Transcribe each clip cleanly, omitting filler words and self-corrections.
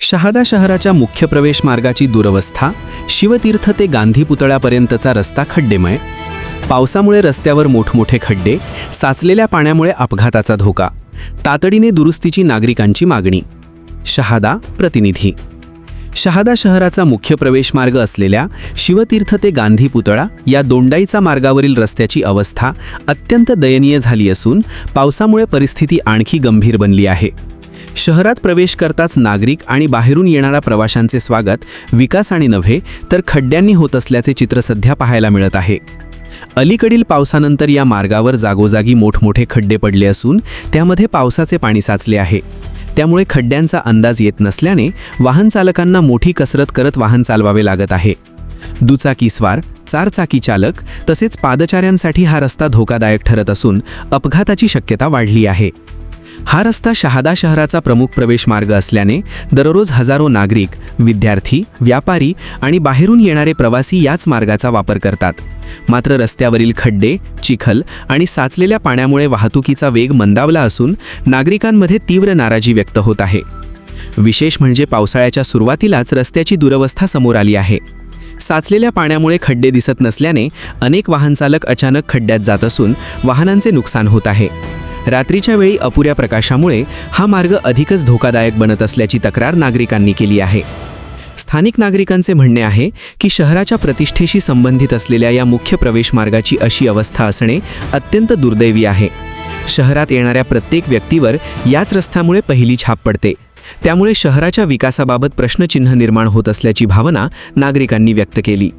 शहादा शहराच्या मुख्य प्रवेश मार्गाची दुरवस्था, शिवतीर्थ ते गांधी पुतळ्यापर्यंतचा रस्ता खड्डेमय, पावसामुळे रस्त्यावर मोठमोठे खड्डे, साचलेल्या पाण्यामुळे अपघाताचा धोका, तातडीने दुरुस्तीची नागरिकांची मागणी. शहादा प्रतिनिधी. शहादा शहराचा मुख्य प्रवेश मार्ग असलेल्या शिवतीर्थ ते गांधी पुतळा या दोंडाईचा मार्गावरील रस्त्याची अवस्था अत्यंत दयनीय झाली असून पावसामुळे परिस्थिती आणखी गंभीर बनली आहे. शहरात प्रवेश करताच नागरिक आणि बाहेरून येणाऱ्या प्रवाशांचे स्वागत विकासाने नव्हे तर खड्ड्यांनी होत असल्याचे चित्र सध्या पाहायला मिळत आहे. अलीकडील पावसानंतर या मार्गावर जागोजागी मोठमोठे खड्डे पडले असून त्यामध्ये पावसाचे पाणी साचले आहे. त्यामुळे खड्ड्यांचा अंदाज येत नसल्याने वाहन चालकांना मोठी कसरत करत वाहन चालवावे लागत आहे. दुचाकीस्वार, चारचाकी चालक तसेच पादचाऱ्यांसाठी हा रस्ता धोकादायक ठरत असून अपघाताची शक्यता वाढली आहे. हा रस्ता शहादा शहराचा प्रमुख प्रवेश मार्ग असल्याने दररोज हजारो नागरिक, विद्यार्थी, व्यापारी आणि बाहेरून येणारे प्रवासी याच मार्गाचा वापर करतात. मात्र रस्त्यावरील खड्डे, चिखल आणि साचलेल्या पाण्यामुळे वाहतुकीचा वेग मंदावला असून नागरिकांमध्ये तीव्र नाराजी व्यक्त होत आहे. विशेष म्हणजे पावसाळ्याच्या सुरुवातीलाच रस्त्याची दुरवस्था समोर आली आहे. साचलेल्या पाण्यामुळे खड्डे दिसत नसल्याने अनेक वाहनचालक अचानक खड्ड्यात जात असून वाहनांचे नुकसान होत आहे. रात्रीच्या वेळी अपुऱ्या प्रकाशामुळे हा मार्ग अधिकच धोकादायक बनत असल्याची तक्रार नागरिकांनी केली आहे. स्थानिक नागरिकांचे म्हणणे आहे की शहराच्या प्रतिष्ठेशी संबंधित असलेल्या या मुख्य प्रवेश मार्गाची अशी अवस्था असणे अत्यंत दुर्दैवी आहे. शहरात येणाऱ्या प्रत्येक व्यक्तीवर याच रस्त्यामुळे पहिली छाप पडते. त्यामुळे शहराच्या विकासाबाबत प्रश्नचिन्ह निर्माण होत असल्याची भावना नागरिकांनी व्यक्त केली.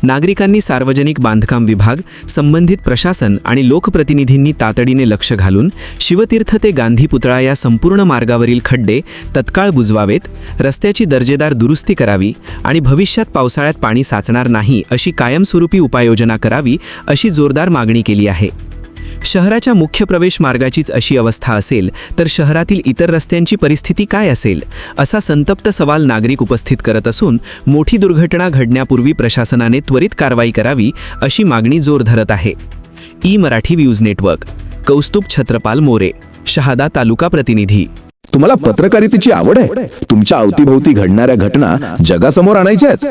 नागरिकांनी सार्वजनिक बांधकाम विभाग, संबंधित प्रशासन आणि लोकप्रतिनिधींनी तातडीने लक्ष घालून शिवतीर्थ ते गांधी पुतळा या संपूर्ण मार्गावरील खड्डे तत्काळ बुजवावेत, रस्त्याची दर्जेदार दुरुस्ती करावी आणि भविष्यात पावसाळ्यात पाणी साचणार नाही अशी कायमस्वरूपी उपाययोजना करावी अशी जोरदार मागणी केली आहे. शहराच्या मुख्य प्रवेश मार्गाचीच अशी अवस्था असेल तर शहरातील इतर रस्त्यांची परिस्थिती काय असेल, असा संतप्त सवाल नागरिक उपस्थित करत असून मोठी दुर्घटना घडण्यापूर्वी प्रशासनाने त्वरित कारवाई करावी अशी मागणी जोर धरत आहे. ई-मराठी न्यूज नेटवर्क. कौस्तुभ छत्रपाल मोरे, शहादा तालुका प्रतिनिधी. तुम्हाला पत्रकारितेची आवड आहे? तुमच्या अवतीभोवती घडणाऱ्या घटना जगासमोर आणायच्या आहेत?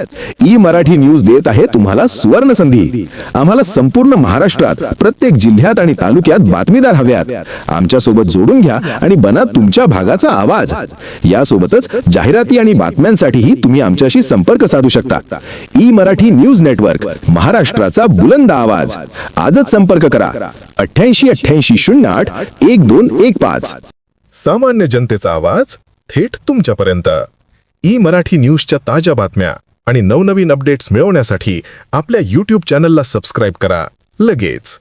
ई-मराठी न्यूज देत आहे तुम्हाला सुवर्ण संधी. आम्हाला संपूर्ण महाराष्ट्रात प्रत्येक जिल्ह्यात आणि तालुक्यात बातमीदार हव्यात. आमच्या सोबत जोडून घ्या आणि बना तुमच्या भागाचा आवाज. यासोबतच जाहिराती आणि बातम्यांसाठीही तुम्ही आमच्याशी संपर्क साधू शकता. ई-मराठी न्यूज नेटवर्क, महाराष्ट्राचा बुलंद आवाज. आजच संपर्क करा 88-88-08-1215. सामान्य जनतेचा आवाज थेट तुमच्यापर्यंत. ई-मराठी न्यूजच्या ताज्या बातम्या आणि नवनवीन अपडेट्स मिळवण्यासाठी आपल्या YouTube चॅनलला सबस्क्राईब करा लगेच.